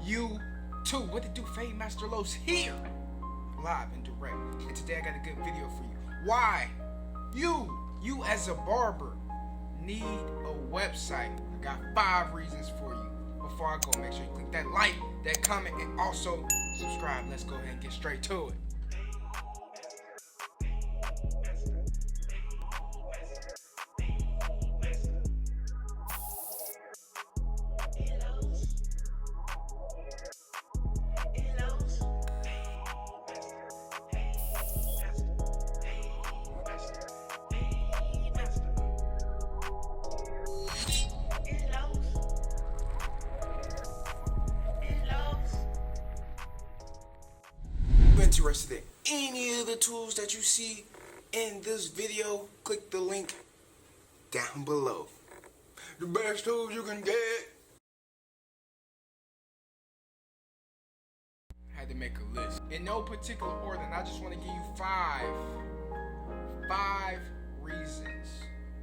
you too. What to do? FadeMasterLos here, live and direct. And today I got a good video for you. Why you as a barber need a website. I got 5 reasons for you. Before I go, make sure you click that like, that comment, and also subscribe. Let's go ahead and get straight to it. Interested in any of the tools that you see in this video, click the link down below. The best tools you can get. Had to make a list in no particular order, and I just want to give you five reasons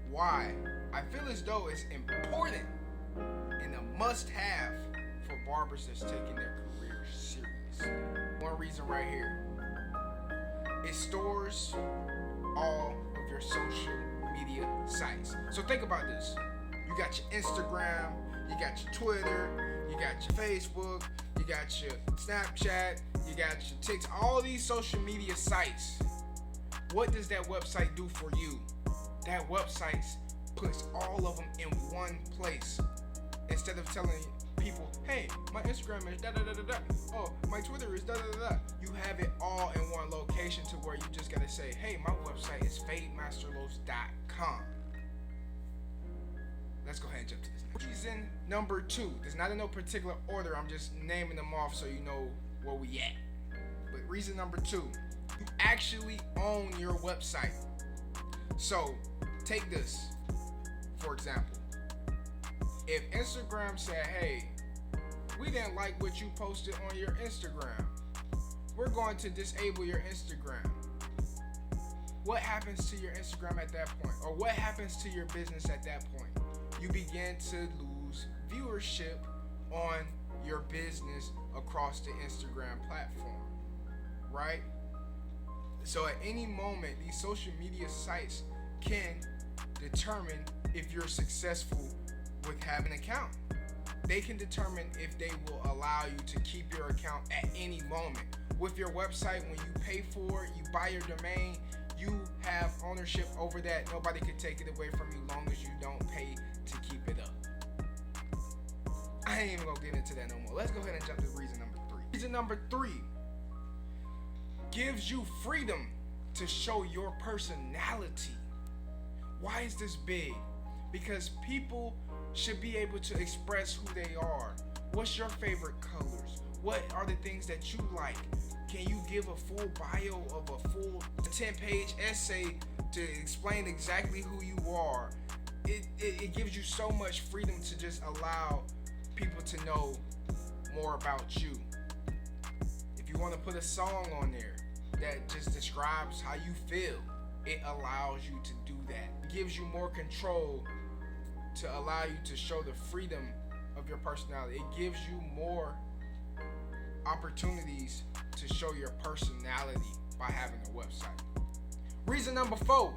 why I feel as though it's important and a must-have for barbers that's taking their career serious. One reason right here. It stores all of your social media sites. So think about this. You got your Instagram, you got your Twitter, you got your Facebook, you got your Snapchat, you got your TikTok, all these social media sites. What does that website do for you? That website puts all of them in one place. Instead of telling people, hey, my Instagram is da-da-da-da-da. Oh, my Twitter is da-da-da-da. You have it all in one location to where you just gotta say, hey, my website is FadeMasterLos.com. Let's go ahead and jump to this. Reason number 2. It's not in no particular order. I'm just naming them off so you know where we at. But reason number 2, you actually own your website. So take this, for example. If Instagram said, hey, we didn't like what you posted on your Instagram, we're going to disable your Instagram. What happens to your Instagram at that point? Or what happens to your business at that point? You begin to lose viewership on your business across the Instagram platform, right? So at any moment, these social media sites can determine if you're successful with having an account. They can determine if they will allow you to keep your account at any moment. With your website, when you pay for it, you buy your domain, you have ownership over that. Nobody can take it away from you long as you don't pay to keep it up. I ain't even gonna get into that no more. Let's go ahead and jump to reason number 3. Reason number 3 gives you freedom to show your personality. Why is this big? Because people should be able to express who they are. What's your favorite colors? What are the things that you like? Can you give a full bio of a full 10-page essay to explain exactly who you are? It gives you so much freedom to just allow people to know more about you. If you want to put a song on there that just describes how you feel, it allows you to do that. It gives you more control to allow you to show the freedom of your personality. It gives you more opportunities to show your personality by having a website. Reason number 4,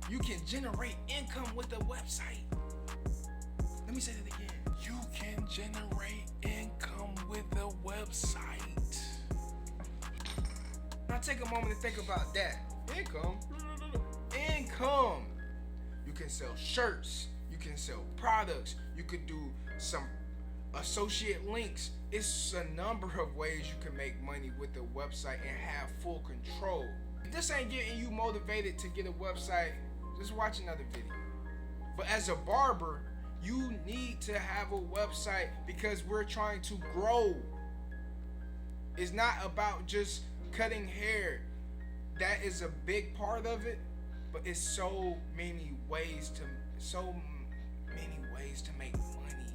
you can generate income with a website. Let me say that again. You can generate income with a website. Now take a moment to think about that. Income. You can sell shirts, you can sell products, you could do some associate links. It's a number of ways you can make money with a website and have full control. If this ain't getting you motivated to get a website, just watch another video. But as a barber, you need to have a website because we're trying to grow. It's not about just cutting hair. That is a big part of it. But it's so many ways to make money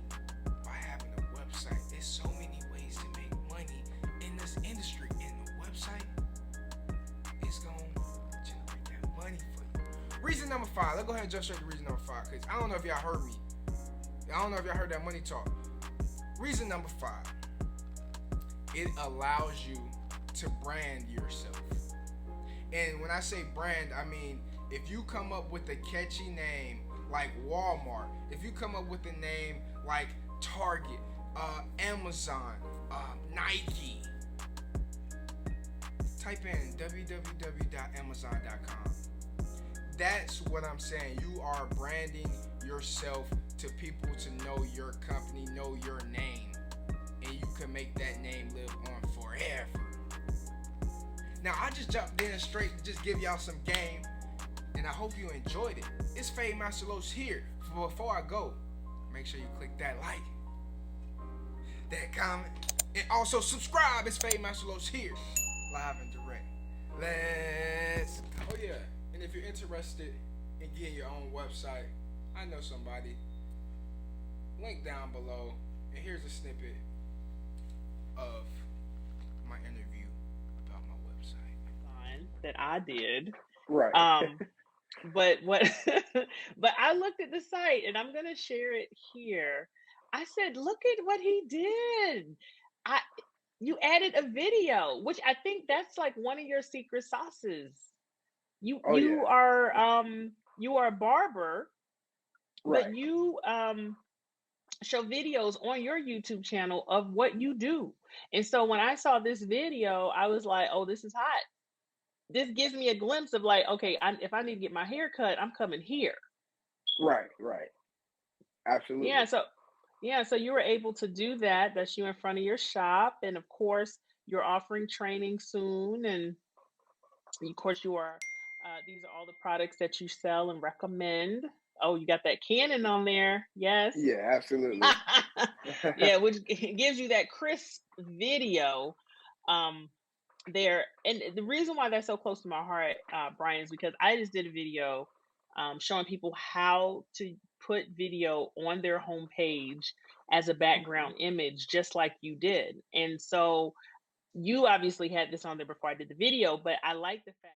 by having a website. There's so many ways to make money in this industry, and the website is gonna generate that money for you. Reason number 5. Let's go ahead and jump straight to reason number 5, because I don't know if y'all heard me. I don't know if y'all heard that money talk. Reason number 5, it allows you to brand yourself. And when I say brand, I mean if you come up with a catchy name like Walmart, if you come up with a name like Target, Amazon, Nike, type in www.amazon.com. That's what I'm saying. You are branding yourself to people to know your company, know your name, and you can make that name live on forever. Now, I just jumped in straight to just give y'all some game, and I hope you enjoyed it. It's FadeMasterLos here. Before I go, make sure you click that like, that comment, and also subscribe. It's FadeMasterLos here, live and direct. Let's go. Oh yeah, and if you're interested in getting your own website, I know somebody. Link down below, and here's a snippet of my interview about my website that I did. Right. But what but I looked at the site and I'm gonna share it here. I said, look at what he did. I You added a video, which I think that's like one of your secret sauces. You Oh you yeah. are you are a barber, Right. but you show videos on your YouTube channel of what you do. And so when I saw this video, I was like, oh, this is hot. This gives me a glimpse of like, okay, if I need to get my hair cut, I'm coming here. Right. Absolutely. So you were able to do that. That's you in front of your shop, and of course, you're offering training soon, and of course, you are. These are all the products that you sell and recommend. Oh, you got that Canon on there, yes. Yeah, absolutely. Yeah, which gives you that crisp video. There, and the reason why that's so close to my heart, Brian, is because I just did a video showing people how to put video on their homepage as a background image, just like you did. And so you obviously had this on there before I did the video, but I like the fact